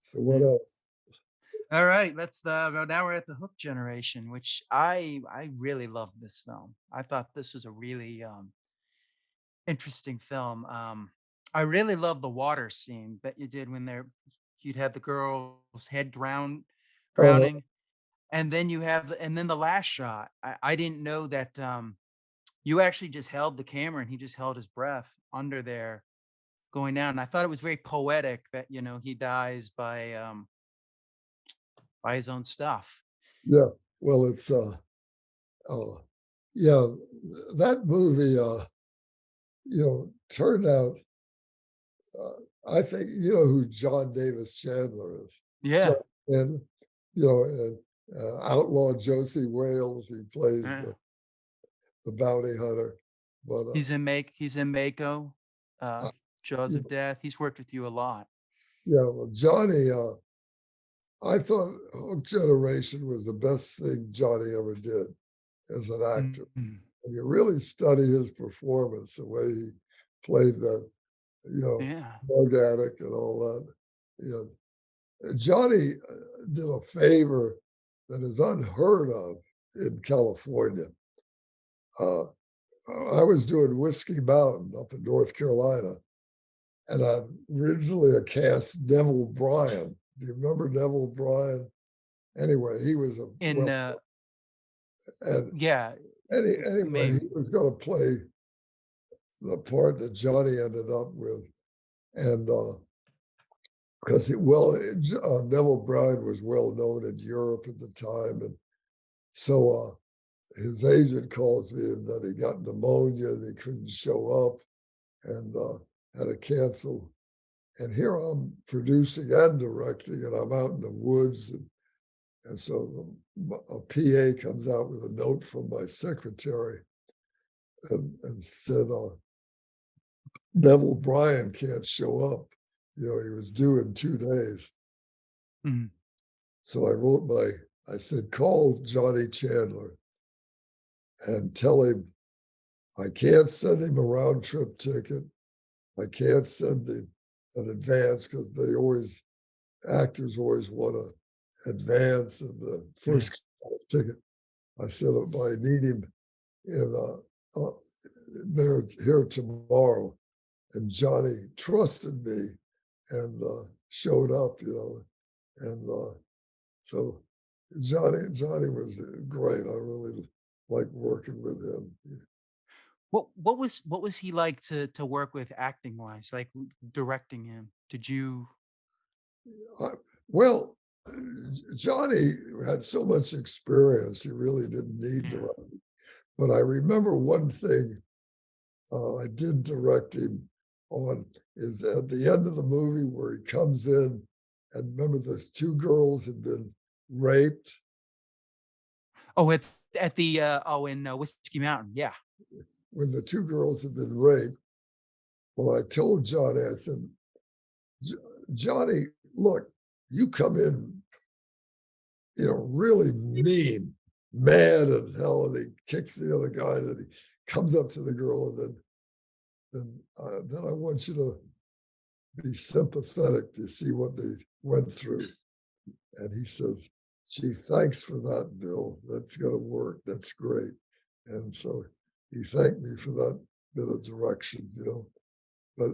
So what Yeah. else? All right, let's well, now we're at the Hook generation, which I really love this film. I thought this was a really interesting film. I really love the water scene that you did when you'd had the girl's head Uh, drowning, and then and then the last shot. I didn't know that you actually just held the camera and he just held his breath under there going down. And I thought it was very poetic that he dies by his own stuff. yeah. Well, it's uh, yeah, that movie, turned out. I think you know who John Davis Chandler is. John, Yeah. and and Outlaw Josie Wales. He plays Yeah. the bounty hunter, but He's in Mako, uh, Jaws you of Death. He's worked with you a lot. yeah, well, Johnny. I thought Hook Generation was the best thing Johnny ever did as an actor. Mhm. And you really study his performance, the way he played that, you know, Yeah. drug addict and all that. Yeah. Johnny did a favor that is unheard of in California. Uh, I was doing Whiskey Mountain up in North Carolina, and I originally cast Neville Bryan. Do you remember Neville Bryan? Anyway, he was a In well, and yeah, anyway, he maybe. was going to play the part that Johnny ended up with, and because Neville Bryan was well known in Europe at the time, and so his agent calls me and that he got pneumonia and he couldn't show up and had to cancel. And here I'm producing and directing, and I'm out in the woods, and so a PA comes out with a note from my secretary and said, Neville Bryan can't show up. He was due in 2 days. Mhm. So I said, call Johnny Chandler and tell him I can't send him a round trip ticket. I can't send him an advance because actors always want to advance in the Yeah. first class ticket. I said, I need him in, there here tomorrow. And Johnny trusted me and showed up, and so Johnny was great. I really liked working with him. What was he like to work with acting wise, like directing him? Did you I, well, Johnny had so much experience; he really didn't need Yeah. directing. But I remember one thing I did direct him on is at the end of the movie where he comes in, and remember the two girls had been raped. Oh, at the, in, Whiskey Mountain, yeah. When the two girls had been raped, well, I told Johnny, I said, Johnny, look, you come in, really mean, mad as hell, and he kicks the other guy, and he comes up to the girl, and then I want you to be sympathetic to see what they went through. And he says, gee, thanks for that, Bill. That's going to work. That's great. And so he thanked me for that bit of direction. But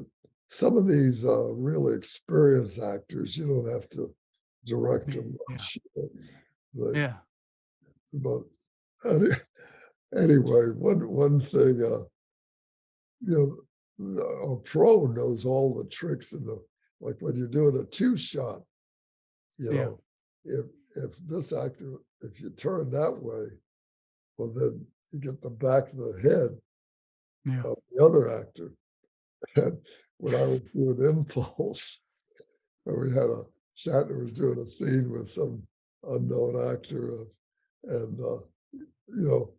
some of these really experienced actors, you don't have to direct Yeah, them yeah, much. They, yeah. but any, anyway, one thing, a pro knows all the tricks in like when you're doing a two shot, you Yeah, know, if if you turn that way, well then you get the back of the head yeah. of the other actor. And when I was doing Impulse, where we had Shatner was doing a scene with some unknown actor, and you know,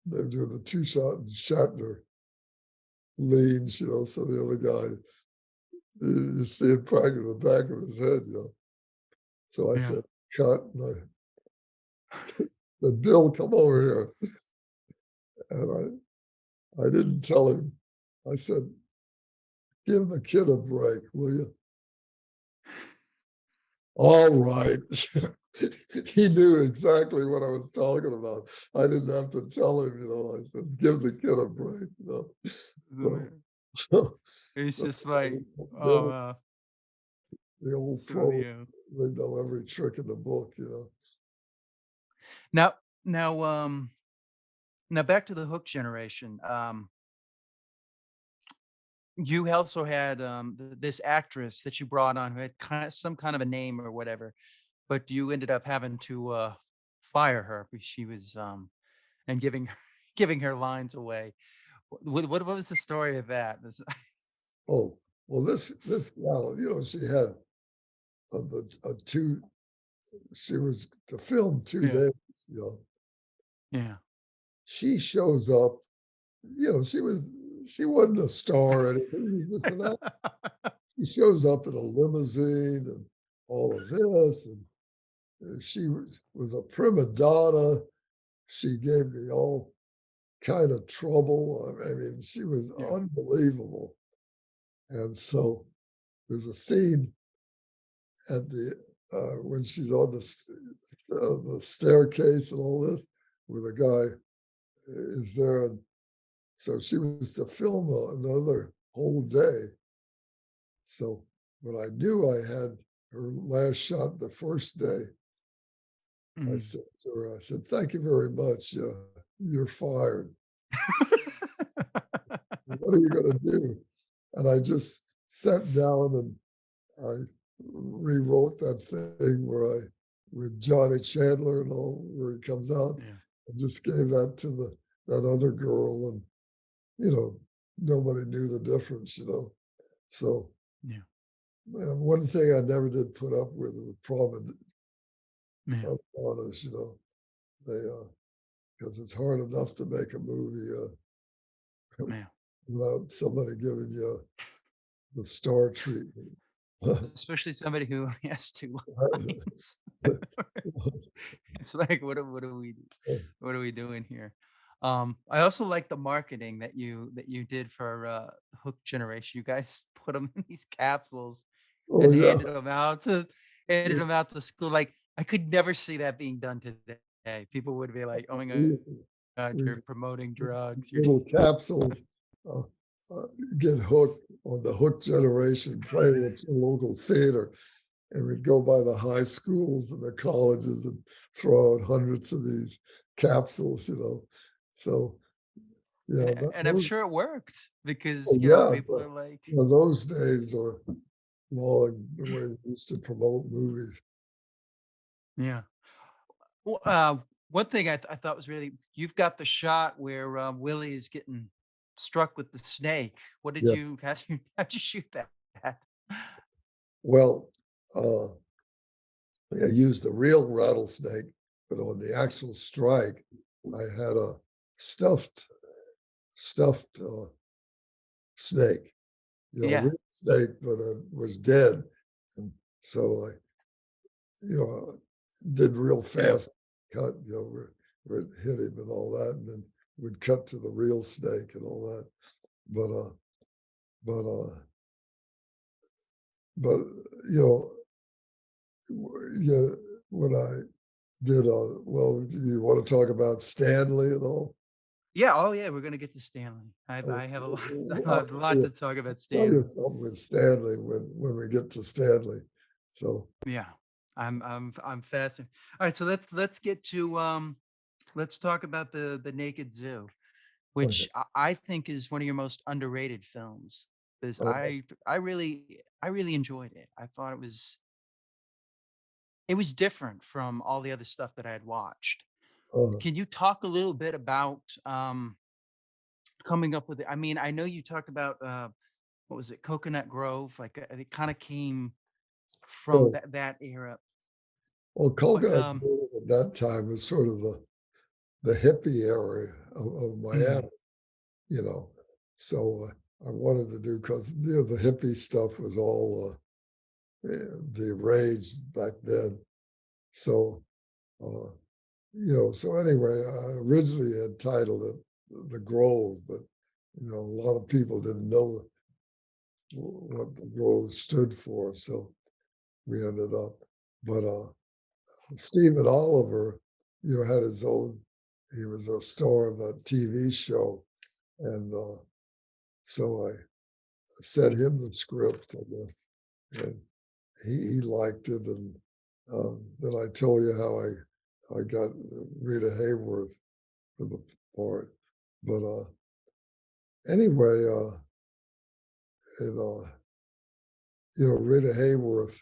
they're doing the two shot, and Shatner leans, so the other guy, you see him cracking the back of his head. So I Yeah. said, cut, and said, Bill, come over here. And I didn't tell him. I said, give the kid a break, will you? All right. He knew exactly what I was talking about. I didn't have to tell him, I said, "Give the kid a break," So so It's so just like, oh, the the old so pros, yeah. they know every trick in the book. Now, now, now back to the Hook generation. You also had this actress that you brought on who had some kind of a name or whatever, but you ended up having to fire her because she was and giving giving her lines away. What was the story of that? Oh, well, this gal, she had, the 2 she was to film 2 Yeah, days, yeah. she shows up, she wasn't a star or anything, she was just an act she shows up in a limousine and all of this, and, she was a prima donna, she gave me all kind of trouble, I mean, she was Yeah. unbelievable, and so there's a scene at when she's on the staircase and all this, where the guy is there, and so she was to film another whole day. So when I knew I had her last shot the first day, I Mm. said to her, I said, "Thank you very much. You're fired. What are you going to do?" And I just sat down and I rewrote that thing with Johnny Chandler and all, where he comes out, Yeah, and just gave that to that other girl, and you know, nobody knew the difference. So yeah, one thing I never did put up with was problem yeah, of honest, they because it's hard enough to make a movie yeah. without somebody giving you the star treatment. Especially somebody who only has two lines. It's like, what are we doing here? I also like the marketing that you did for Hook Generation. You guys put them in these capsules Oh and yeah, handed them out to school. Like I could never see that being done today. People would be like, "Oh my we, god, we you're promoting drugs." You're little capsules, uh, uh, get hooked on the Hook generation, playing at your local theater, and we'd go by the high schools and the colleges and throw out hundreds of these capsules. So yeah, and I'm sure it worked because oh yeah, people are like, those days are long, the way we used to promote movies. yeah. Well, one thing I thought was really you've got the shot where, Willie is getting struck with the snake. What did Yeah. you how'd you shoot that? Well, I used the real rattlesnake, but on the actual strike, I had a stuffed stuffed snake, a Yeah, real snake, but it was dead, and so I, did real fast cut, where it hit him and all that, and then would cut to the real snake and all that. But but but you know, yeah, when I did, well, do you want to talk about Stanley and all? yeah, oh, yeah, we're gonna get to Stanley. Oh, I have a lot I'll a lot to talk about tell you Stanley. something with Stanley when we get to Stanley. So, Yeah, I'm fascinated. Alright, so let's get to, let's talk about the Naked Zoo, okay, which I think is one of your most underrated films, 'cause uh, I really enjoyed it. I thought it was different from all the other stuff that I had watched. uh, Can you talk a little bit about, coming up with it? I mean, I know you talked about, what was it, Coconut Grove, like, it kinda came from so, that era, well, but, Coconut Grove at that time was sort of the hippie area of Miami, mhm, you know. So I wanted to do because the hippie stuff was all the rage back then. So uh, so anyway, I originally had titled it The Grove, but a lot of people didn't know what the Grove stood for, so we ended up. but Stephen Oliver, had his own. He was a star of that TV show, and so I sent him the script, and he liked it, and then I told you how I got Rita Hayworth for the part. But anyway, and Rita Hayworth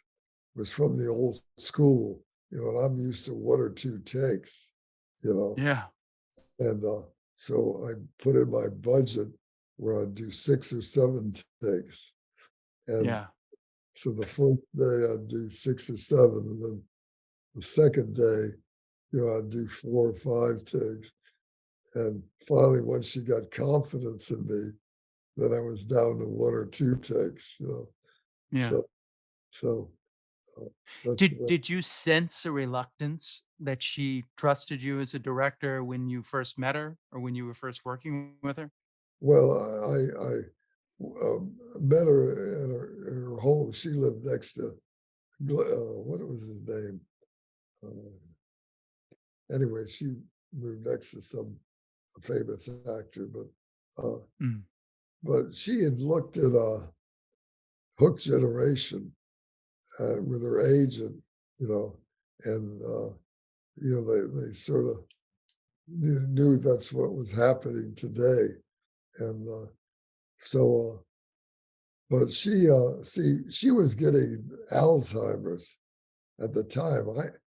was from the old school, and I'm used to one or two takes, you know, Yeah. and so I put in my budget where I'd do 6 or 7 takes, and Yeah. so the first day I'd do 6 or 7, and then the second day, I'd do 4 or 5 takes. And finally, once she got confidence in me, then I was down to 1 or 2 takes. Yeah. So, so that's what, Did you sense a reluctance that she trusted you as a director when you first met her or when you were first working with her? well, met her in her home. She lived next to, what was his name? Uh, anyway, she moved next to some famous actor, uh, Mm. but she had looked at Hook Generation with her agent, you know, and they sort of knew that's what was happening today, and but she was getting Alzheimer's at the time.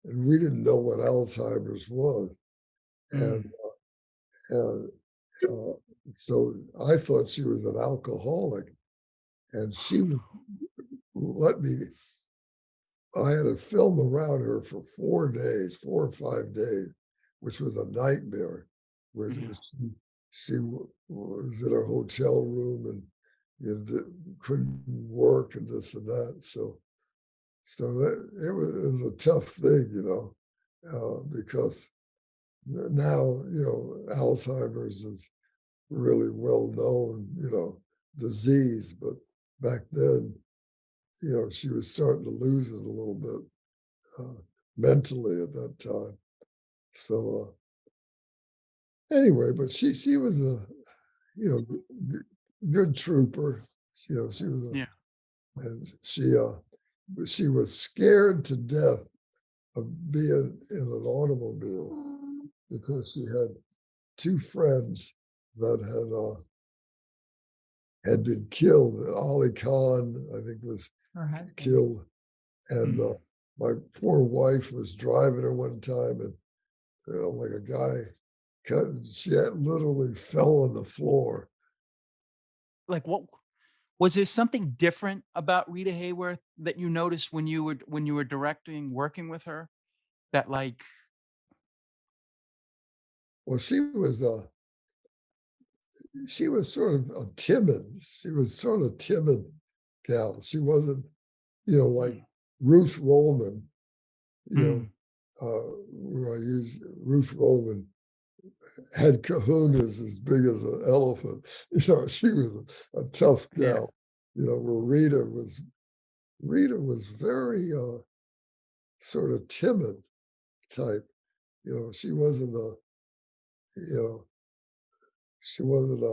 And we didn't know what Alzheimer's was, and Mm. and uh, so I thought she was an alcoholic, and she would let me. I had to film around her for 4 days, 4 or 5 days, which was a nightmare. Yeah. She was in her hotel room and couldn't work and this and that. So it was a tough thing, because now Alzheimer's is really well known, disease, but back then, she was starting to lose it a little bit mentally at that time. So anyway, but she was a good trooper. She was Yeah. and she was scared to death of being in an automobile because she had 2 friends that had been killed. Ali Khan, I think, was Her husband. killed, and Mm. my poor wife was driving her one time, and like a guy cut. She had literally fell on the floor. Like, what was there something different about Rita Hayworth that you noticed when you were directing, working with her that like Well, she was sort of a timid. She was sort of timid gal. She wasn't, like Mm. Ruth Roman. You know, Mm. where I use Ruth Roman had kahunas as big as an elephant. She was a tough Yeah. gal. Where Rita was very sort of timid type. She wasn't you know, she wasn't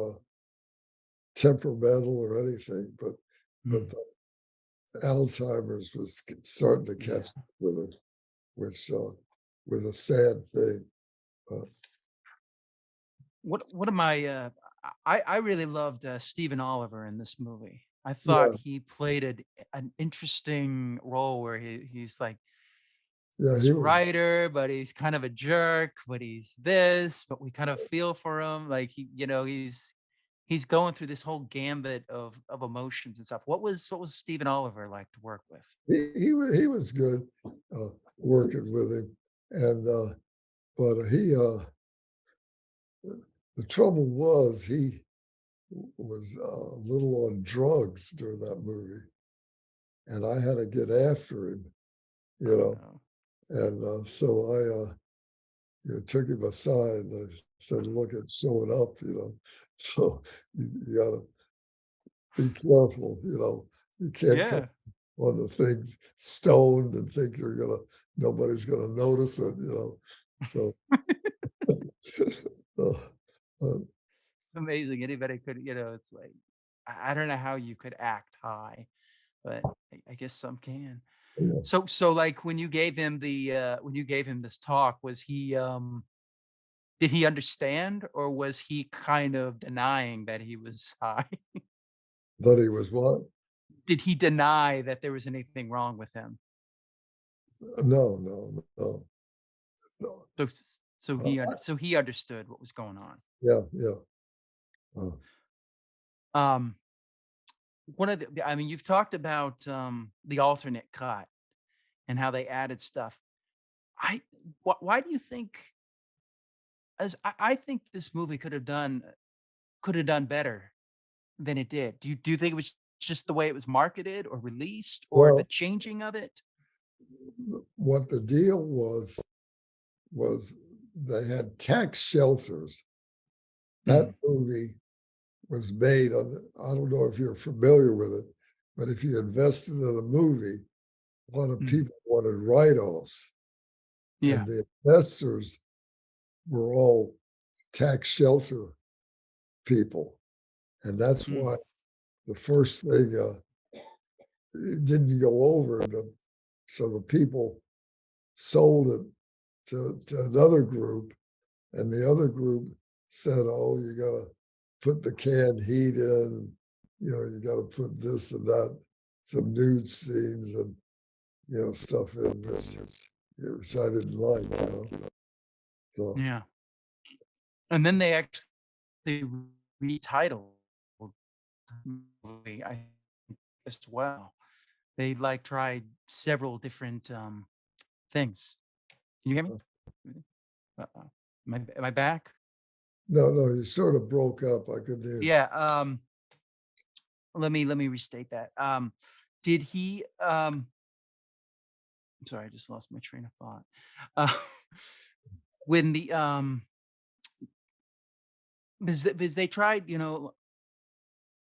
temperamental or anything, but Mm. the Alzheimer's was starting to Yeah. catch up with her, which was a sad thing. Uh, What am I I really loved Stephen Oliver in this movie. I thought yeah, he played an interesting role where he's like yeah, he this was. writer, but he's kind of a jerk, but he's this, but we kind of feel for him. Like he's going through this whole gambit of emotions and stuff. What was Stephen Oliver like to work with? He was good working with him, and but the trouble was he was a little on drugs during that movie, and I had to get after him, you Oh know, no. and so I took him aside and I said, "Look, it's showing up, so you got to be careful, you can't come." Yeah. on the thing stoned and think nobody's gonna notice it, you know? So, uh, uh, Amazing. Anybody could, it's like, I don't know how you could act high, but I guess some can. yeah, So like when you gave him this talk, was he did he understand, or was he kind of denying that he was high? that he was what? Did he deny that there was anything wrong with him? No, no, no, no. So he understood what was going on. Yeah, yeah. Uh, Um one of the I mean, you've talked about the alternate cut and how they added stuff. I why do you think, as I think this movie could have done better than it did. Do you think it was just the way it was marketed or released or the well, changing of it? what the deal was they had tax shelters. That Mm, movie was made on, I don't know if you're familiar with it, but if you invested in a movie, a lot of mm, people wanted write-offs, yeah. and the investors were all tax shelter people. And that's Mm, why the first thing it didn't go over. So the people sold it to another group, and the other group said, "Oh, you got to put the canned heat in. You got to put this and that, some nude scenes and stuff in, which I didn't like. So yeah. And then they actually retitled the movie, I think, as well. They like tried several different things. Can you hear me? uh, Uh-oh. Am I back? no, no, you sort of broke up. I couldn't hear. Yeah. Let me restate that. Did he I'm sorry, I just lost my train of thought. Uh, when the because they tried,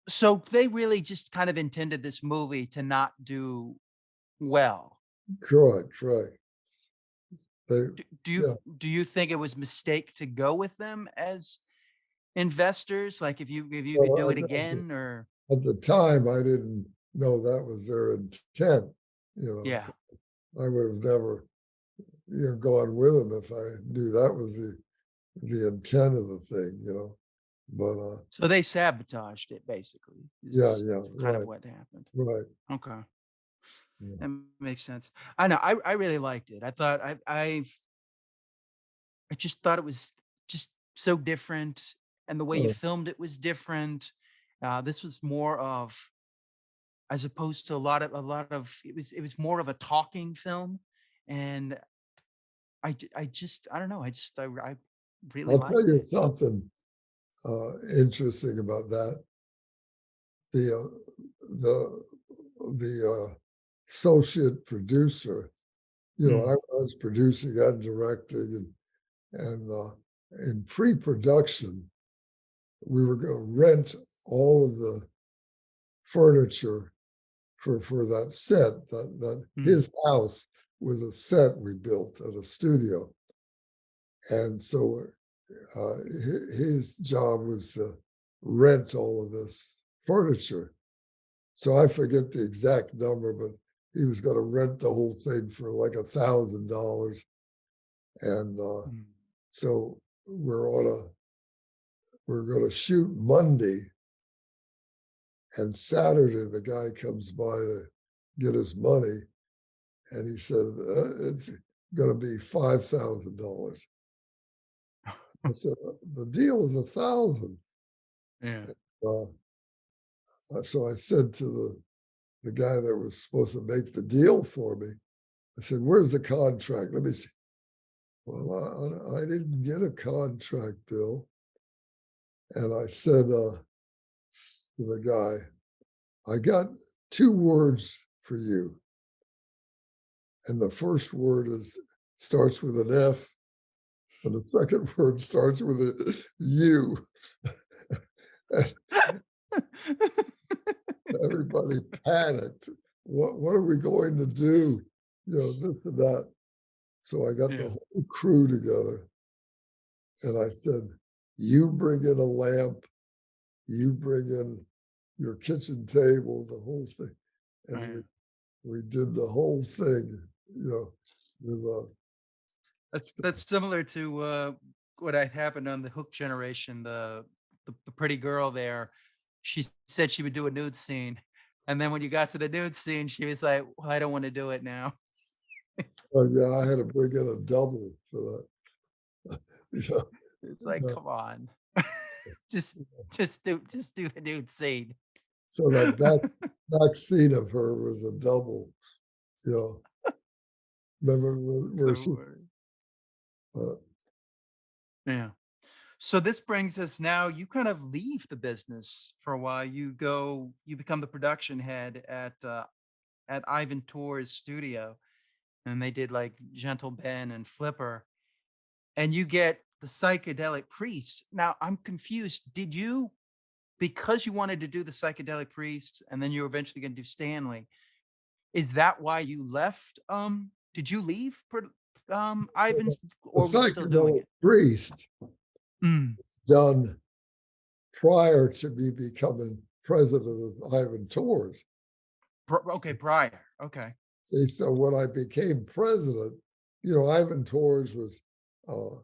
so they really just kind of intended this movie to not do well. Correct, correct. They, Do you yeah. do you think it was mistake to go with them as investors? Like if you could Well, do it again, or at the time, I didn't know that was their intent. yeah. I would have never, gone with them if I knew that was the intent of the thing. But So they sabotaged it basically yeah, is yeah, kind of right, what happened. right. Okay. Yeah. That makes sense. I know. I really liked it. I thought I just thought it was just so different, and the way you Uh, filmed it was different. This was more of, as opposed to a lot of it was more of a talking film, and I just I don't know. I really I'll tell liked you it. something interesting about that. The the associate producer. I Mm, was producing and directing, and in pre-production, we were going to rent all of the furniture for that set. That mm, his house was a set we built at a studio, and so his job was to rent all of this furniture. So I forget the exact number, but he was going to rent the whole thing for like $1,000, and mm. so we're going to shoot Monday, and Saturday the guy comes by to get his money, and he said it's going to be $5,000. I said the deal is 1,000. Yeah. Uh, so I said to the guy that was supposed to make the deal for me, I said, "Where's the contract? Let me see." Well, I didn't get a contract, Bill. And I said to the guy, "I got two words for you. And the first word starts with an F, and the second word starts with a U." And everybody panicked. what are we going to do? This and that. So I got the Yeah. whole crew together and I said, you bring in a lamp, you bring in your kitchen table, the whole thing. Oh, And yeah. we did the whole thing, with stuff. That's similar to, what had happened on the Hook generation. The pretty girl there, she said she would do a nude scene, and then when you got to the nude scene, she was like, "Well, I don't wanna do it now." Oh yeah, I had to bring in a double for that. Yeah, It's like, yeah. "Come on." Just just do the nude scene. So that back scene of her was a double, you know. Remember where So, she uh, yeah. So this brings us now, you kind of leave the business for a while. You become the production head at Ivan Tor's studio, and they did like Gentle Ben and Flipper, and you get the psychedelic priests. Now I'm confused. Did you, because you wanted to do the psychedelic priests and then you were eventually going to do Stanley, is that why you left? Did you leave Ivan's, the or were you still doing psychedelic it? priest Mm. done prior to me becoming president of Ivan Tours. Okay, prior. Okay. See, so when I became president, Ivan Tours was uh,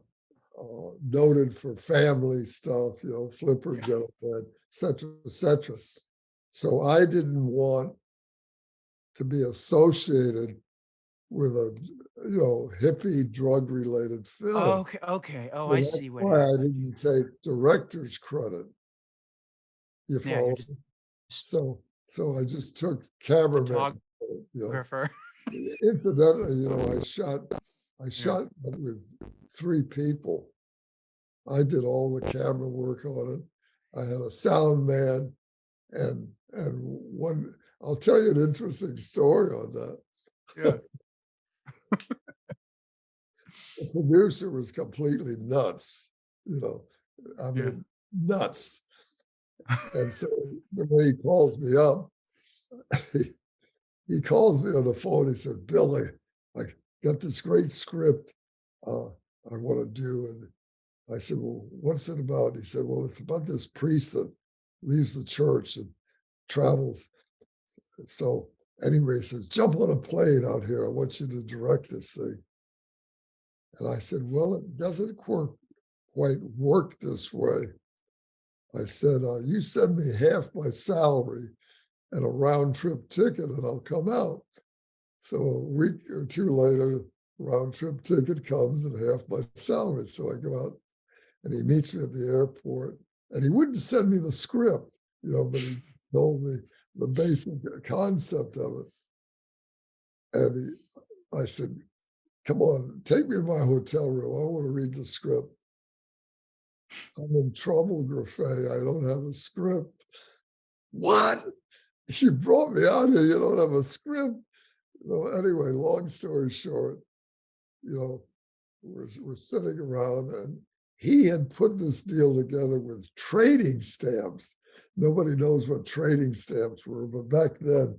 noted for family stuff, flipper Yeah. gentleman, et cetera, et cetera. So I didn't want to be associated with a, hippie drug related film. Okay. Okay. Oh, So I that's see what why I happened. didn't take director's credit. You Yeah, you're follow just me? So I just took cameraman credit, photographer. Incidentally, I Yeah. shot that with 3 people. I did all the camera work on it. I had a sound man and one I'll tell you an interesting story on that. Yeah. The producer was completely nuts, you know, I Yeah. mean, nuts. And so the way he calls me up, he, he calls me on the phone. He said, Billy, I got this great script I want to do. And I said, well, what's it about? He said, well, it's about this priest that leaves the church and travels. So anyway, he says, jump on a plane out here. I want you to direct this thing. And I said, well, it doesn't quite work this way. I said, you send me half my salary and a round trip ticket and I'll come out. So a week or two later, round trip ticket comes and half my salary. So I go out and he meets me at the airport and he wouldn't send me the script, but he told me the basic concept of it. And I said, come on, take me to my hotel room. I want to read the script. I'm in trouble, Grefé. I don't have a script. What? You brought me out here. You don't have a script. Anyway, long story short, you know, we're sitting around and he had put this deal together with trading stamps. Nobody knows what trading stamps were, but back then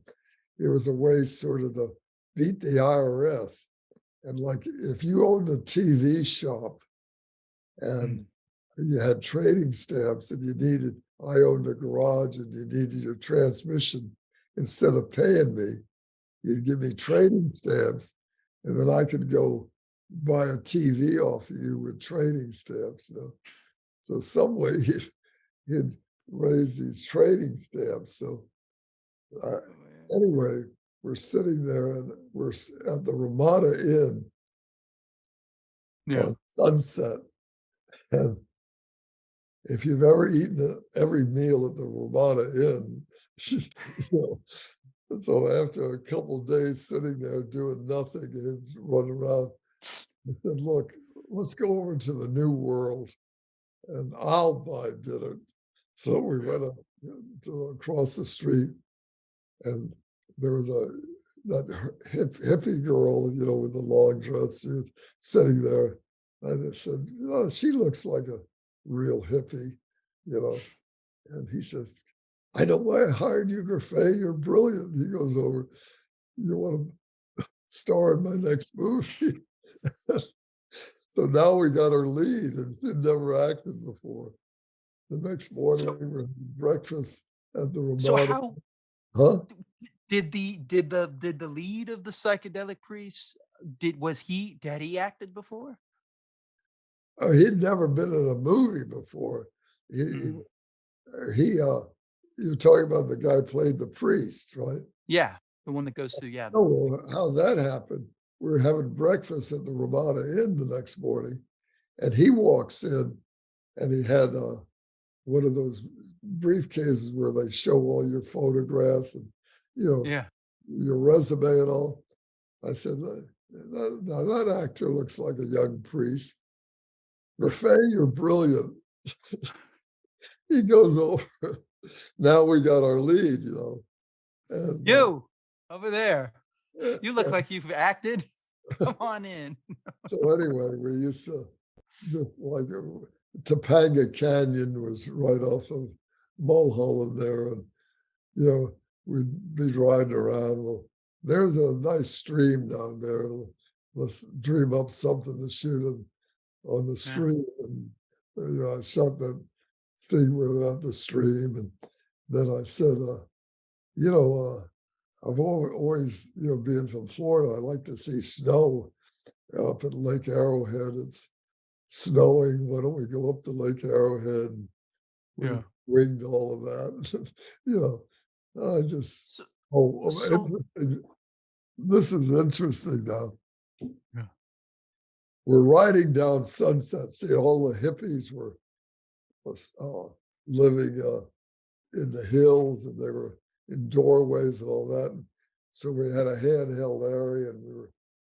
it was a way sort of to beat the IRS. And like if you owned a TV shop and Mm. you had trading stamps and I owned a garage and you needed your transmission, instead of paying me, you'd give me trading stamps and then I could go buy a TV off of you with trading stamps. So some way he'd raise these trading stamps. So uh, Oh, man. anyway, we're sitting there and we're at the Ramada Inn Yeah. on Sunset. And if you've ever eaten every meal at the Ramada Inn, you know, so after a couple of days sitting there doing nothing and running around, I said, look, let's go over to the New World and I'll buy dinner. So we Yeah. went up across the street and there was that hippie girl, with the long dress. She was sitting there. And I said, she looks like a real hippie, you know. And he says, I know why I hired you, Grefé. You're brilliant. He goes over. you want to star in my next movie?" So now we got our lead, and she'd never acted before. The next So morning, we're having breakfast at the so Ramada. how Huh? did the lead of the psychedelic priest, did was he had he acted before? He'd never been in a movie before. He he Mm. you're talking about the guy played the priest, right? Yeah, the one that goes through, yeah, Oh, the well, how that happened, we were having breakfast at the Ramada Inn the next morning, and he walks in, and he had, one of those briefcases where they show all your photographs and, you know, yeah. your resume and all. I said, now that actor looks like a young priest. Grefé, you're brilliant." He goes over. Now we got our lead, and "You, over there, you look uh, like you've acted. Come on in." so anyway, we used to just like Topanga Canyon was right off of Mulholland there, and we'd be riding around. Well, there's a nice stream down there. Let's dream up something to shoot on the Yeah, stream, and I shot that thing without the stream, and then I said, you know, I've always, being from Florida, I like to see snow up at Lake Arrowhead. It's snowing. Why don't we go up to Lake Arrowhead? And we yeah. winged all of that. you know, I just, So so interesting. This is interesting now. yeah, We're riding down Sunset. See, all the hippies were uh, living in the hills, and they were in doorways and all that. And so we had a handheld area, and we were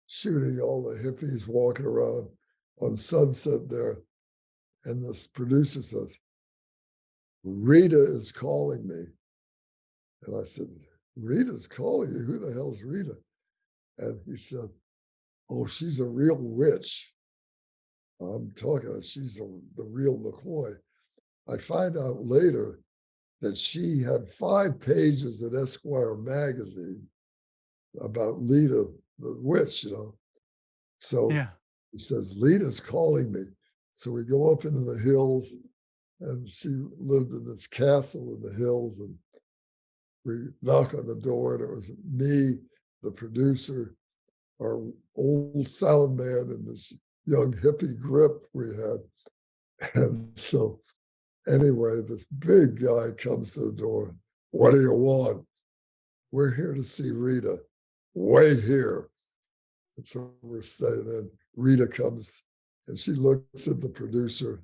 shooting all the hippies walking around on Sunset there. And this producer says, "Rita is calling me." And I said, "Rita's calling you? Who the hell's Rita?" And he said, "Oh, she's a real witch." I'm talking, she's the real McCoy. I find out later that she had 5 pages in Esquire magazine about Lita, the witch. So yeah. he says, "Lita's calling me." So we go up into the hills, and she lived in this castle in the hills, and we knock on the door, and it was me, the producer, our old sound man, and this young hippie grip we had. And so anyway, this big guy comes to the door. "What do you want?" "We're here to see Rita." "Wait here." And so we're staying in. Rita comes, and she looks at the producer.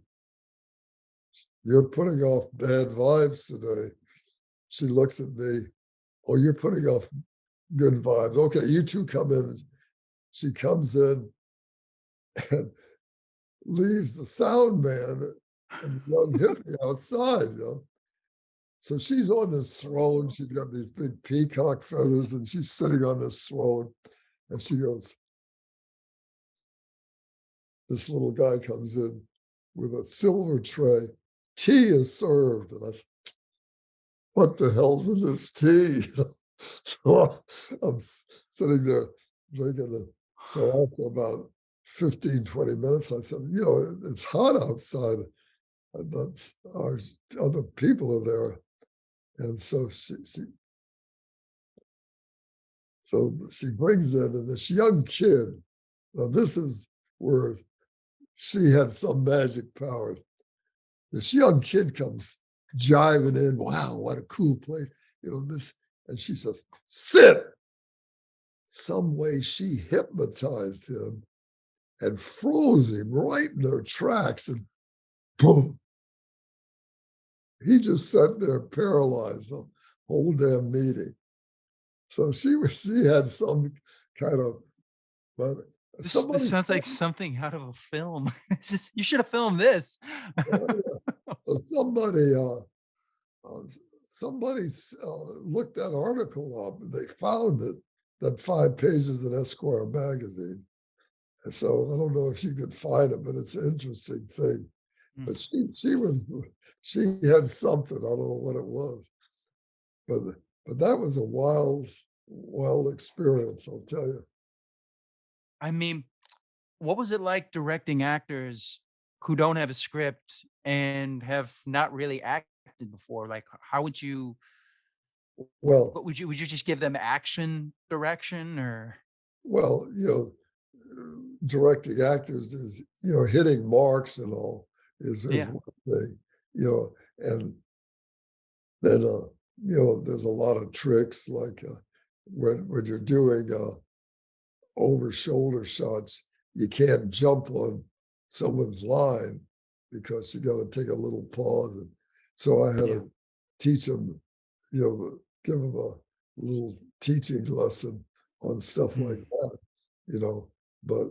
"You're putting off bad vibes today." She looks at me. "Oh, you're putting off good vibes. Okay, you two come in." She comes in and leaves the sound man and the young hippie outside. So she's on this throne. She's got these big peacock feathers, and she's sitting on this throne. And she goes, this little guy comes in with a silver tray. "Tea is served." And I said, "What the hell's in this tea?" So I'm sitting there drinking it. So after about 15, 20 minutes, I said, "It's hot outside. That's our other people are there." And so she brings in, and this young kid. Now this is where she had some magic power. This young kid comes jiving in. "Wow, what a cool place!" This, and she says, "Sit." Some way she hypnotized him and froze him right in their tracks, and boom, he just sat there paralyzed the whole damn meeting. So she had some kind of, but This somebody sounds like something out of a film. You should have filmed this. somebody uh, somebody looked that article up, and they found it, that 5 pages in Esquire magazine. So I don't know if you could find it, but it's an interesting thing. Mm. But she had something. I don't know what it was, but that was a wild. wild experience, I'll tell you. I mean, what was it like directing actors who don't have a script and have not really acted before? Like, how would you Well, would you just give them action direction or well, directing actors is, hitting marks and all is yeah, one thing, and then, there's a lot of tricks like, when you're doing, over shoulder shots, you can't jump on someone's line because you got to take a little pause. And so I had yeah, to teach them, give them a little teaching lesson on stuff like mm, that, you know. But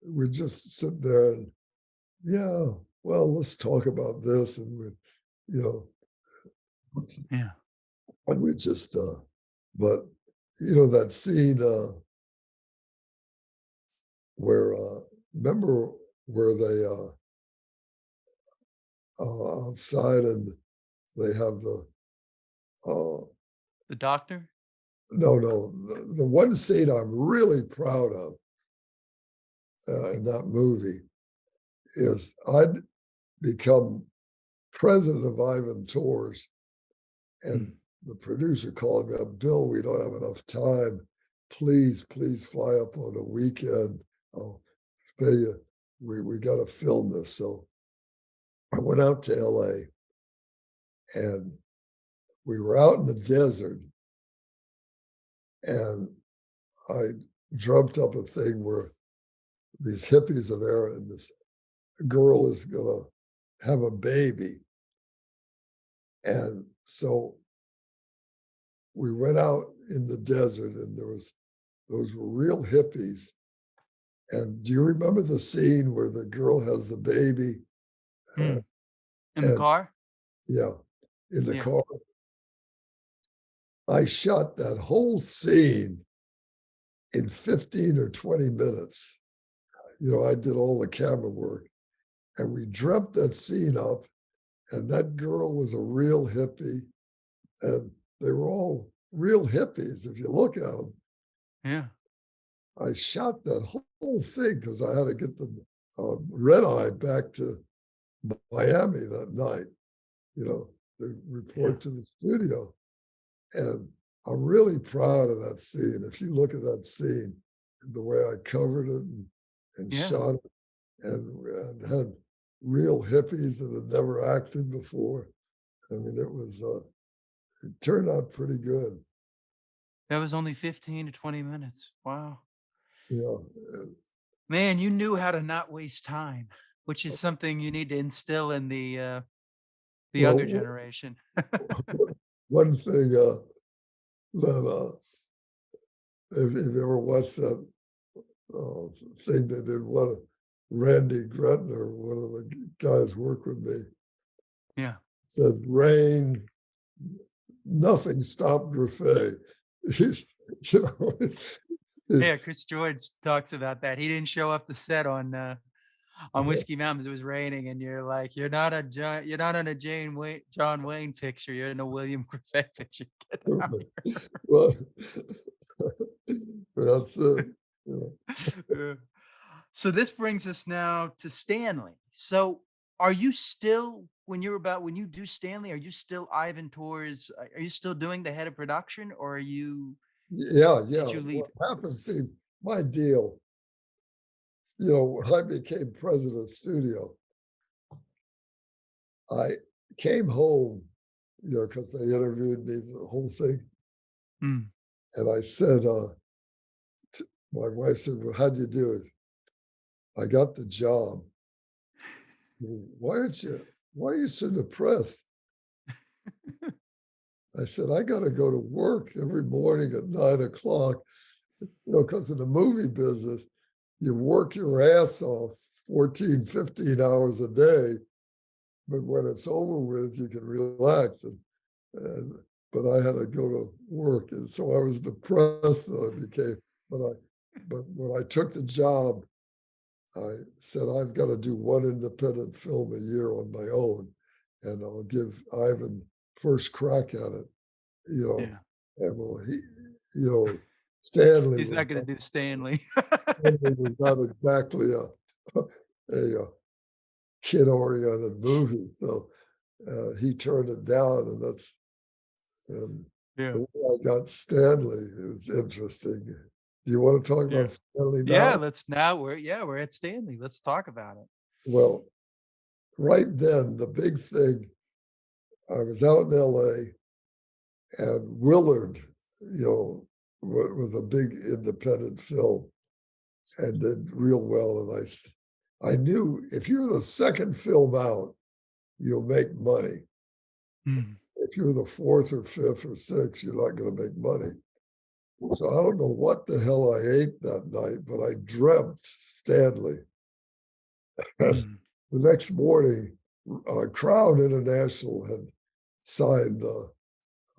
we just sit there and, yeah, well, let's talk about this. And we, you know, yeah. and we just, but, that scene where, remember where they, outside and they have the uh, The doctor? no, the one scene I'm really proud of in that movie is I'd become president of Ivan Tours, and Mm, the producer called me up, Bill, we don't have enough time. Please fly up on a weekend. I'll pay you. We got to film this. So I went out to LA and we were out in the desert, and I dreamt up a thing where these hippies are there and this girl is gonna have a baby. And so we went out in the desert and those were real hippies. And do you remember the scene where the girl has the baby? Uh, mm. In the and car? yeah, in the Yeah. car. I shot that whole scene in 15 or 20 minutes. I did all the camera work and we dreamt that scene up. And that girl was a real hippie, and they were all real hippies if you look at them. Yeah. I shot that whole thing because I had to get the red eye back to Miami that night, to Yeah. report to the studio. And I'm really proud of that scene. If you look at that scene, the way I covered it and Yeah. shot it and had real hippies that had never acted before. I mean, it turned out pretty good. That was only 15 to 20 minutes. Wow. Yeah. Man, you knew how to not waste time, which is something you need to instill in the younger Well, generation. one thing that if you ever watched that uh, thing they did, Randy Gretner, one of the guys worked with me, Yeah. said, "Rain, nothing stopped Grefé." you know, it- Yeah, Chris George talks about that. He didn't show up the set on Whiskey Mountain 'cause it was raining, and you're like, you're not on a John Wayne picture, you're in a William Grefé picture. Get out. well, that's it. Yeah. Yeah. So this brings us now to Stanley. So are you still when you do Stanley, are you still Ivan Tours? Are you still doing the head of production or Yeah, did yeah. you leave? What happened? See, my deal, when I became president of studio, I came home, because they interviewed me, the whole thing. Mm. And I said, my wife said, well, how'd you do it? I got the job. Why are you so depressed? I said, I got to go to work every morning at 9 o'clock, because in the movie business, you work your ass off 14, 15 hours a day. But when it's over with, you can relax. And but I had to go to work. And so I was depressed that I became, but when I took the job, I said, I've got to do one independent film a year on my own, and I'll give Ivan first crack at it, you know. Yeah. And well, Stanley He's was not gonna do Stanley. Stanley was not exactly a kid-oriented movie, so, he turned it down, and that's um, Yeah, the way I got Stanley. It was interesting. Do you wanna talk yeah. about Stanley Yeah, now? let's now we're at Stanley, let's talk about it. Well, right then, the big thing, I was out in LA, and Willard, was a big independent film and did real well, and I knew if you're the 2nd film out, you'll make money. Mhm. If you're the 4th or 5th or 6th, you're not gonna make money. So I don't know what the hell I ate that night, but I dreamt Stanley. And Mhm. the next morning, Crown International had signed,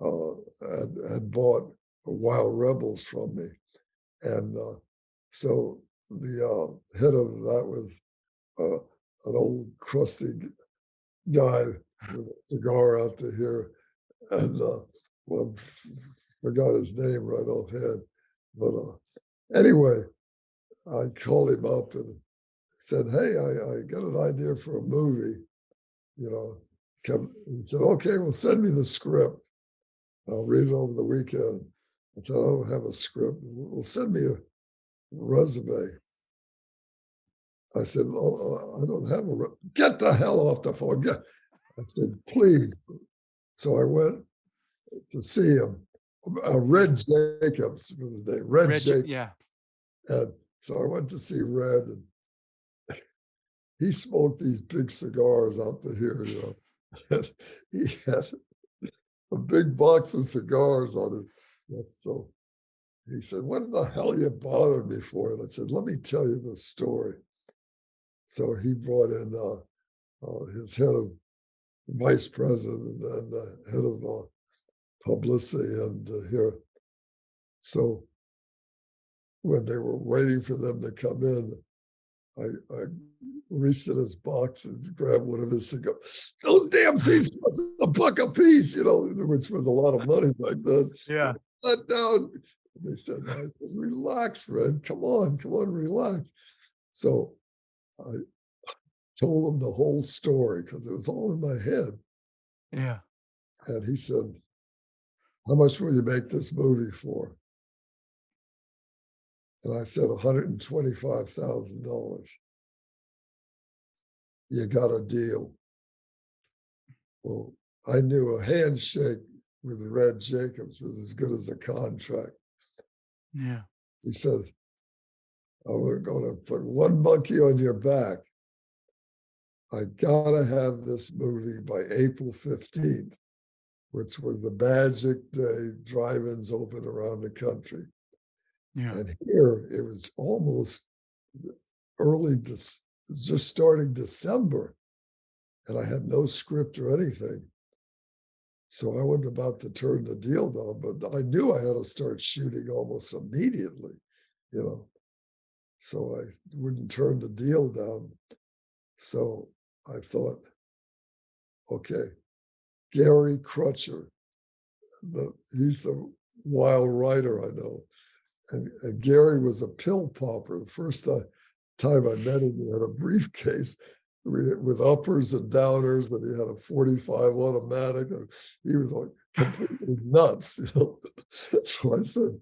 had bought Wild Rebels from me, and, so the, head of that was, uh, an old crusty guy with a cigar out to here, and, well, forgot his name right offhand, but, anyway, I called him up and said, "Hey, I got an idea for a movie, you know, he said, "Okay, well, send me the script. I'll read it over the weekend." I said, "I don't have a script." "Well, send me a resume." I said, "Oh, I don't have a get the hell off the phone." I said, "Please." So I went to see him. Yeah. Red Jacobs was his name, Red Reg Jacobs. yeah. And so I went to see Red, and he smoked these big cigars out to here, And he had a big box of cigars on his. So he said, "What the hell you bothered me for?" And I said, "Let me tell you the story." So he brought in his head of vice president and the head of publicity and here. So when they were waiting for them to come in, I reached in his box and grabbed one of his cigars. Those damn things cost a buck a piece, which was a lot of money back then. Yeah. Let down. And they said, I said, "Relax, Fred. Come on, relax." So I told him the whole story because it was all in my head. Yeah. And he said, "How much will you make this movie for?" And I said, $125,000. You got a deal. Well, I knew a handshake with Red Jacobs was as good as a contract. Yeah. He says, "I'm going to put one monkey on your back. I got to have this movie by April 15th, which was the magic day drive-ins open around the country." Yeah. And here it was almost early, just starting December, and I had no script or anything. So I wasn't about to turn the deal down, but I knew I had to start shooting almost immediately, you know, so I wouldn't turn the deal down. So I thought, okay, Gary Crutcher, he's the wild writer I know. And Gary was a pill popper. The first time I met him, he had a briefcase with uppers and downers, and he had a 45 automatic, and he was like completely nuts. So I said,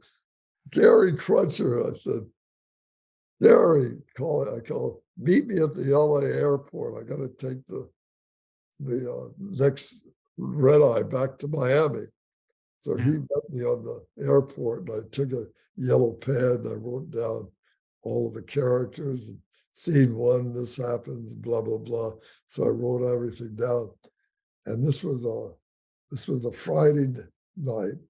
"Gary Crutcher," I said, "Gary, meet me at the LA airport. I got to take the next red eye back to Miami." So he Yeah. met me on the airport, and I took a yellow pad and I wrote down all of the characters. And scene one, this happens, blah blah blah. So I wrote everything down, and this was a Friday night.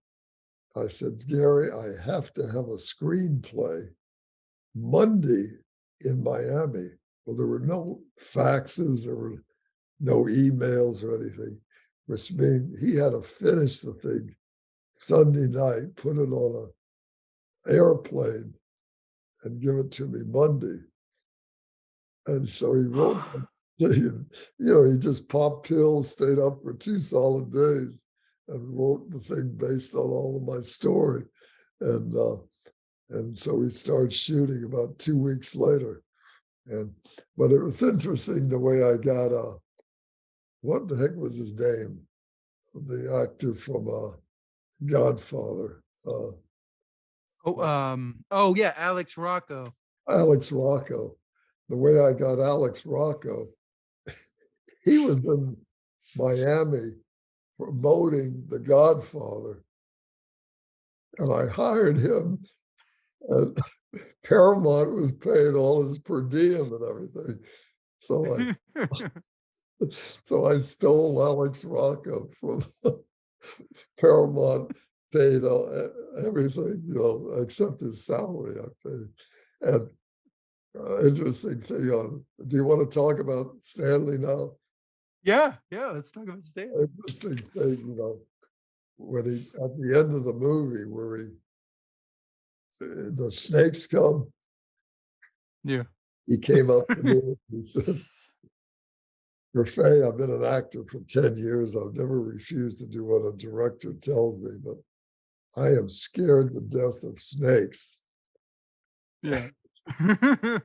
I said, "Gary, I have to have a screenplay Monday in Miami." Well, there were no faxes, there were no emails or anything, which means he had to finish the thing Sunday night, put it on an airplane, and give it to me Monday. And so he wrote the thing, and, he just popped pills, stayed up for 2 solid days, and wrote the thing based on all of my story. and so we started shooting about 2 weeks later. And but it was interesting the way I got what the heck was his name? The actor from Godfather, Oh, oh yeah, Alex Rocco. Alex Rocco. The way I got Alex Rocco, he was in Miami promoting The Godfather, and I hired him, and Paramount was paying all his per diem and everything. So I stole Alex Rocco from Paramount, paid everything, except his salary. I paid. And interesting thing on. Do you want to talk about Stanley now? Yeah, yeah, let's talk about Stanley. Interesting thing, when he at the end of the movie where the snakes come, Yeah. he came up to me and he said, Grefé, I've been an actor for 10 years. I've never refused to do what a director tells me, but I am scared to death of snakes. Yeah. I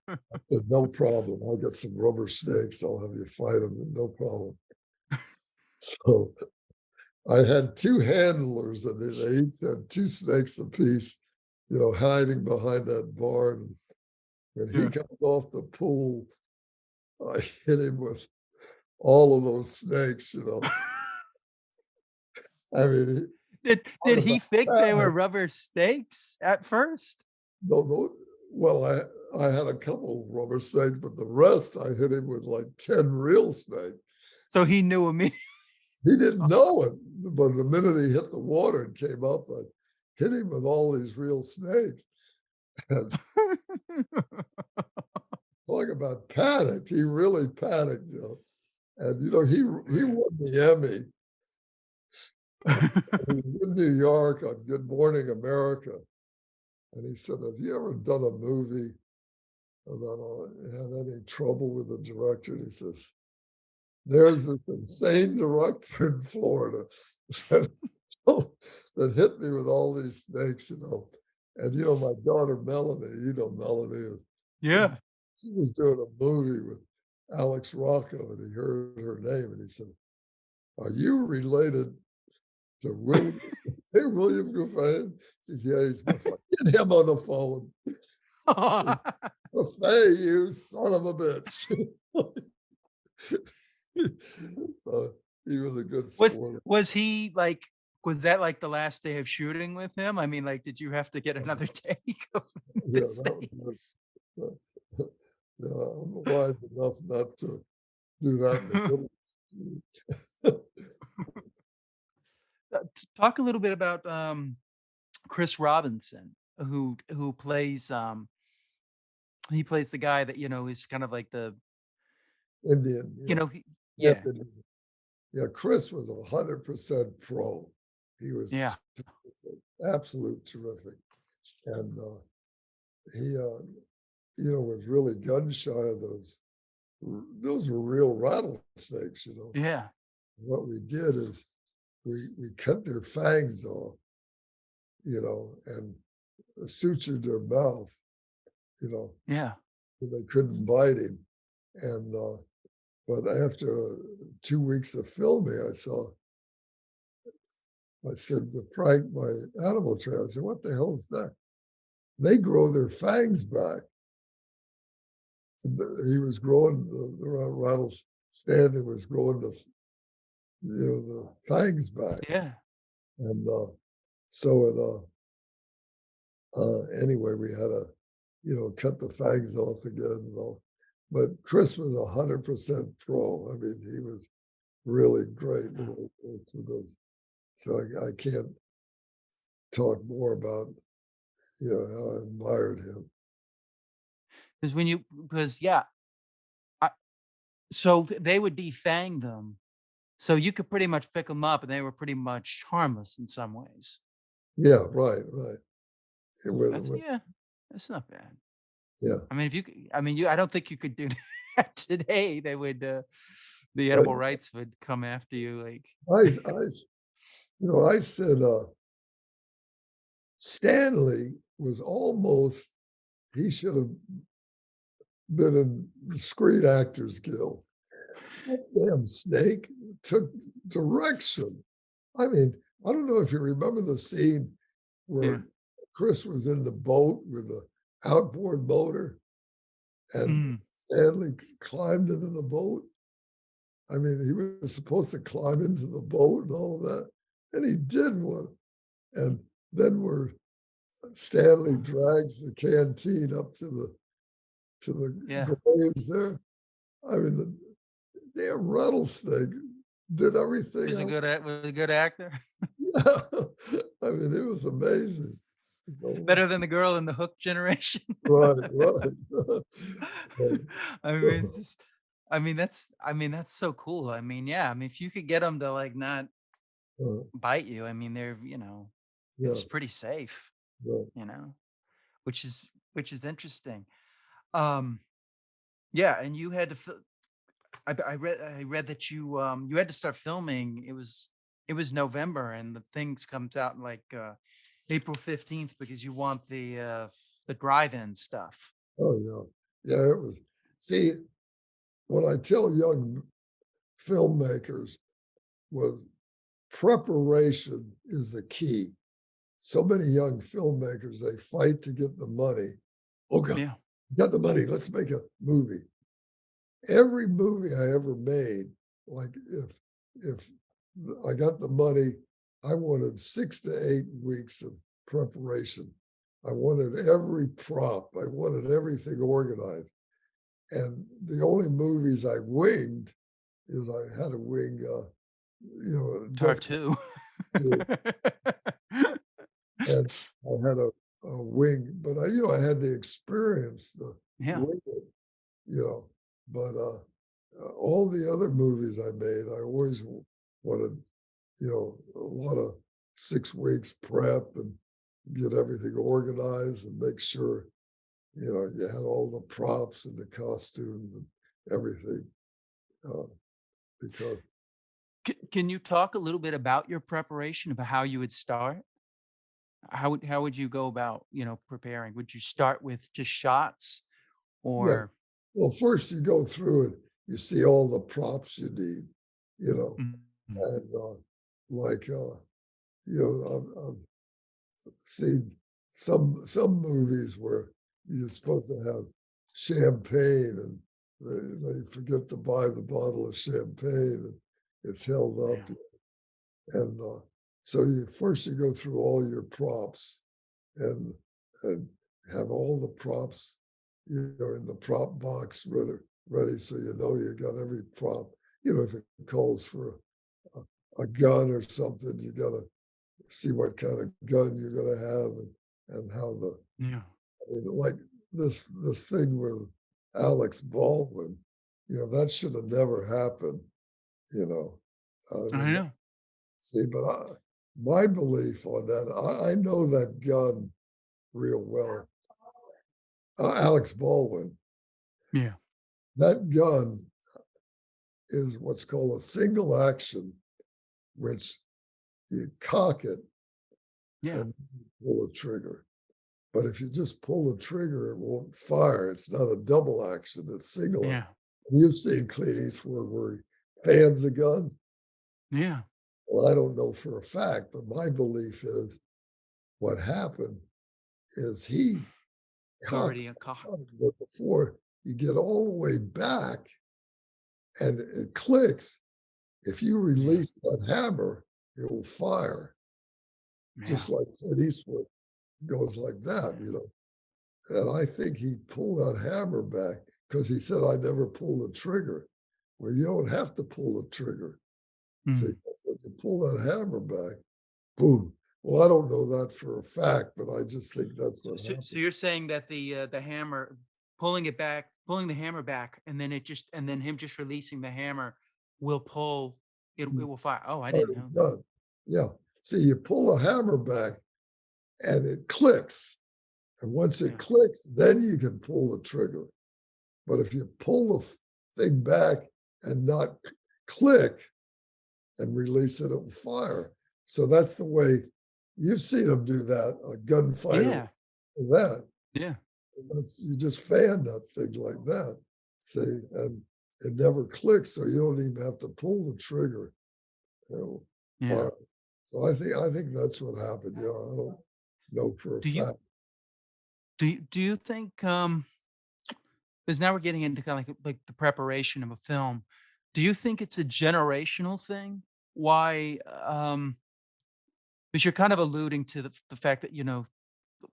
said, no problem. I'll get some rubber snakes. I'll have you fight them. No problem. So I had two handlers, and they each had two snakes apiece, hiding behind that barn. When he Yeah. comes off the pool, I hit him with all of those snakes. I mean, Did talk he about think they were panic. rubber snakes at first? Well, I had a couple rubber snakes, but the rest I hit him with like 10 real snakes. So he knew immediately. He didn't know it, but the minute he hit the water and came up, I hit him with all these real snakes. And talk about panic. He really panicked. And he Man. won the Emmy. He was in New York on Good Morning America, and he said, "Have you ever done a movie that had any trouble with the director?" And he says, "There's this insane director in Florida that, that hit me with all these snakes." And my daughter Melanie, Melanie is Yeah. she was doing a movie with Alex Rocco, and he heard her name, and he said, "Are you related to William?" Hey, William Grefé. Says, "Yeah, he's my friend." Get him on the phone. Grefé, you son of a bitch. So he was a good Was sport. was he, like was that, like, the last day of shooting with him? I mean, like, did you have to get another take of the Yeah, that was good. snakes? Yeah, I'm wise enough not to do that in the middle. T talk a little bit about, Chris Robinson, who plays, he plays the guy that, is kind of like the Indian, he yeah. yeah, Yeah, Chris was 100% pro. He was yeah, terrific, absolute terrific. And he, was really gun shy of those. Those were real rattlesnakes. yeah, What we did is we cut their fangs off, and sutured their mouth, you know, yeah. so they couldn't bite him. And but after 2 weeks of filming, I said to Frank, my animal trainer, I said, "What the hell is that?" They grow their fangs back. And he was growing the rattles standing was growing the fangs back. Yeah. And so it anyway, we had to, cut the fangs off again and all. But Chris was 100% pro. I mean, he was really great the Yeah. way he worked with us. So I can't talk more about how I admired him. Because when you because, yeah, I so they would defang them, so you could pretty much pick them up, and they were pretty much harmless in some ways. Yeah, right, right. That's With yeah, that's not bad. yeah, I mean, if you c I mean, I don't think you could do that today. They would, the right. edible rights would come after you, like I said, Stanley was almost he should have been in the Screen Actors Guild. That damn snake took direction. I mean, I don't know if you remember the scene Yeah. where Chris was in the boat with the outboard motor and Mm. Stanley climbed into the boat. I mean, he was supposed to climb into the boat and all of that, and he did one. And then where Stanley drags the canteen up to the Yeah. graves there. I mean, the damn rattlesnake did everything. Was a good actor? I mean, it was amazing. You know? Better than the girl in the Hook generation? Right, right. I mean, it's just I mean, that's so cool. I mean, yeah, I mean, if you could get them to, like, not Uh, bite you, I mean, yeah, it's pretty safe, right. you know, which is interesting. Um, yeah, and you had to I read that you had to start filming. It was November and the things comes out in, like, April 15th because you want the drive-in stuff. Oh, yeah. Yeah, it was see, what I tell young filmmakers was preparation is the key. So many young filmmakers, they fight to get the money. "Oh, God, Yeah. got the money, let's make a movie." Every movie I ever made, like, if I got the money, I wanted 6 to 8 weeks of preparation. I wanted every prop, I wanted everything organized, and the only movies I winged is I had to wing, Tar Death 2. Wish, and I had a wing, but I had the experience, the Yeah. wing it, you know, but, all the other movies I made, I always wanted, a lot of 6 weeks prep and get everything organized and make sure, you had all the props and the costumes and everything, uh, because Can you talk a little bit about your preparation, about how you would start? How would you go about, preparing? Would you start with just shots yeah. or Well, first you go through it, you see all the props you need, you know, Mhm. and, like, I've seen some movies where you're supposed to have champagne and they forget to buy the bottle of champagne and it's held up. Yeah. And so you go through all your props and and have all the props, in the prop box ready so you got every prop. If it calls for a, a gun or something, you got to see what kind of gun you're going to have and how Yeah. like this thing with Alex Baldwin, that should have never happened. You know, I I mean, know. see, but my belief on that, I know that gun real well. Alex Baldwin, Yeah. that gun is what's called a single action, which you cock it Yeah. and pull the trigger. But if you just pull the trigger, it won't fire. It's not a double action, it's single action. Yeah. You've seen Clint Eastwood where he fans a gun. Yeah. Well, I don't know for a fact, but my belief is what happened is he It's cocked already a cock. the gun, but before you get all the way back and it clicks, if you Yeah. release that hammer, it will fire, Yeah. just like Clint Eastwood goes like that. And I think he pulled that hammer back because he said, I never pulled the trigger. Well, you don't have to pull the trigger. See, Mm. when you pull that hammer back, boom. Well, I don't know that for a fact, but I just think that's what So happened. you're saying that the hammer pulling the hammer back, and then and then him just releasing the hammer will pull it Mm, will fire. Oh, I didn't already know that. done. Yeah. See, you pull a hammer back and it clicks. And once it Yeah. clicks, then you can pull the trigger. But if you pull the thing back and not click and release it, it'll fire. So that's the way you've seen them do that, a gunfighter, Yeah. that. Yeah. That's you just fan that thing like that, see, and it never clicks, so you don't even have to pull the trigger, you know, Yeah. fire. So I think that's what happened, yeah, I don't know for a Do you fact. do you think, because now we're getting into kinda like the preparation of a film. Do you think it's a generational thing? Why, because you're kind of alluding to the fact that,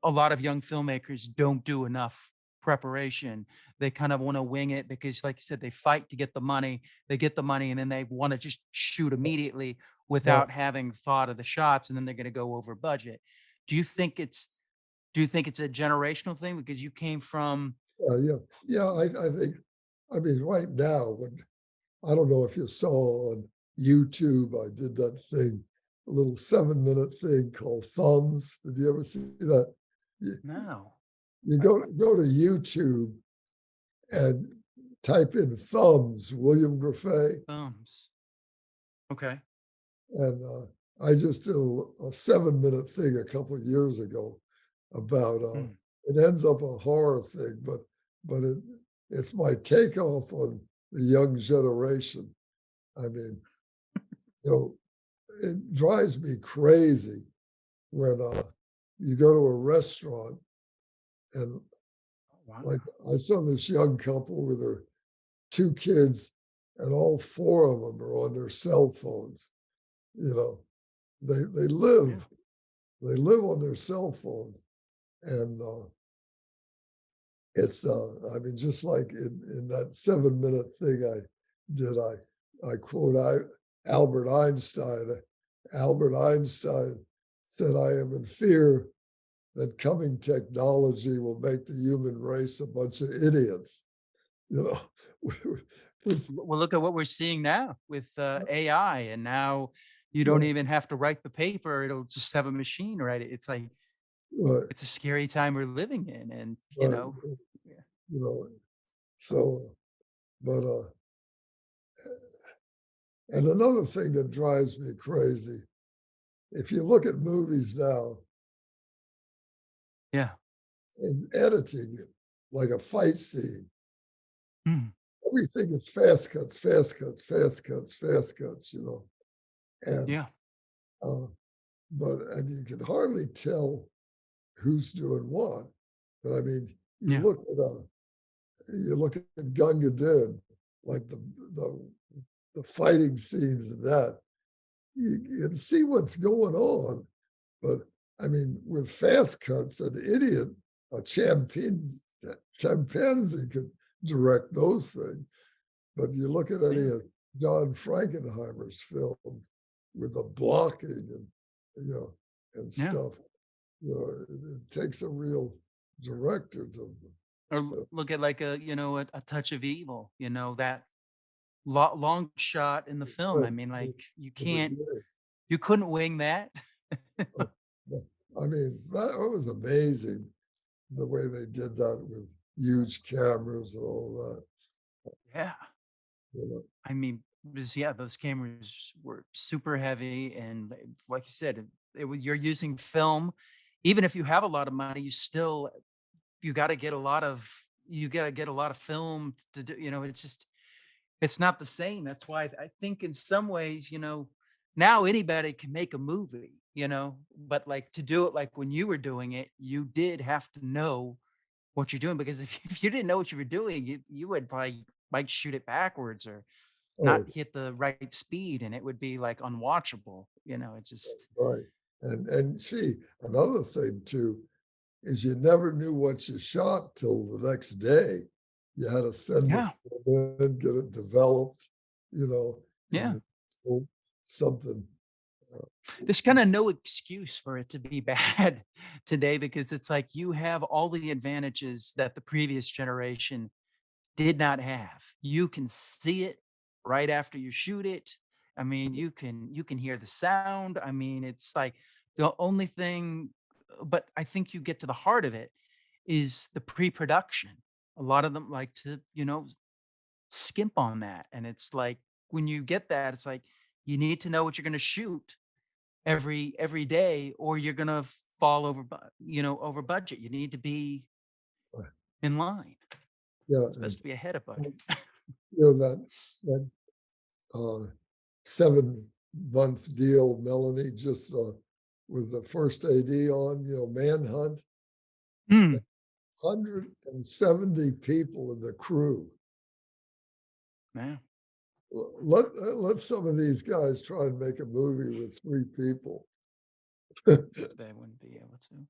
a lot of young filmmakers don't do enough preparation. They kind of wanna wing it because, like you said, they fight to get the money. They get the money, and then they wanna just shoot immediately Right, without having thought of the shots, and then they're gonna go over budget. Do you think it's do you think it's a generational thing because you came from. yeah. Yeah, I think I mean, right now, when I don't know if you saw on YouTube, I did that thing, a little 7-minute thing called Thumbs. Did you ever see that? You No. you I go to YouTube and type in Thumbs, William Grefé, Thumbs. Okay. and, I just did a 7-minute thing a couple of years ago about, Mm. it ends up a horror thing, but it's my takeoff on the young generation. I mean, you know, it drives me crazy when, you go to a restaurant and, Oh, wow. like, I saw this young couple with their 2 kids, and all 4 of them are on their cell phones, you know? They Yeah. live on their cell phones, and, it's, I mean, just like in that 7-minute thing I did, I quote Albert Einstein. Albert Einstein said, "I am in fear that coming technology will make the human race a bunch of idiots." You know, which, Well, look at what we're seeing now with, AI, and now you don't yeah, even have to write the paper, it'll just have a machine write it. It's like right, it's a scary time we're living in, and, right, yeah. you know, so, but, and another thing that drives me crazy, if you look at movies now Yeah. and editing it, like a fight scene, Mm. everything is fast cuts, fast cuts, fast cuts, fast cuts, and, Yeah. uh, and you can hardly tell who's doing what. But I mean, Yeah. you look at Gunga Din, like the the fighting scenes in that, you can see what's going on. But I mean, with fast cuts, an idiot, a chimpanzee could direct those things. But you look at any Yeah. of John Frankenheimer's films with the blocking and Yeah. stuff, it takes a real director Or to look at like a touch of evil, that long shot in the film. I right, mean, to like, the degree. you couldn't wing that. Uh, but, I mean, that was amazing the way they did that with huge cameras and all that. Yeah. You know? I mean, yeah, those cameras were super heavy, and like you said, you're using film. Even if you have a lot of money, you got to get a lot of film to do. It's just it's not the same. That's why I think in some ways, now anybody can make a movie. But like to do it like when you were doing it, you did have to know what you're doing, because if if you didn't know what you were doing, you would like might shoot it backwards or not Oh, hit the right speed, and it would be, like, unwatchable, it just. right. And see, another thing too is you never knew what you shot till the next day. You had to send the Yeah, film in, get it developed, and yeah. then so something. Uh, There's kinda no excuse for it to be bad today, because it's like you have all the advantages that the previous generation did not have. You can see it right after you shoot it. I mean, you can hear the sound. I mean, it's like the only thing, but I think you get to the heart of it is the pre-production. A lot of them like to, skimp on that. And it's like when you get that, it's like you need to know what you're going to shoot. every day, or you're gonna fall over, over budget. You need to be Right. in line. Yeah, It's best to be ahead of budget. and, that, uh, 7-month deal, Melanie, just, with the first AD on, Manhunt, Mm, 170 people in the crew. yeah, Let some of these guys try and make a movie with 3 people. they wouldn't be able to.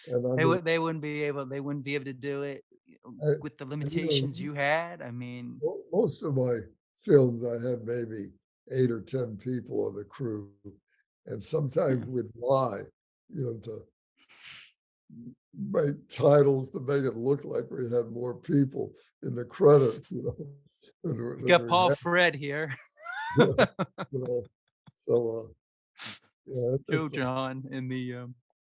And I mean, They wouldn't be able to do it, I with the and, limitations you had. I mean, most of my films, I had maybe 8 or 10 people on the crew, and sometimes yeah, would lie, to make titles to make it look like we had more people in the credits, we than got we Paul had. Fred here, You know, so, yeah, Joe it's John in the,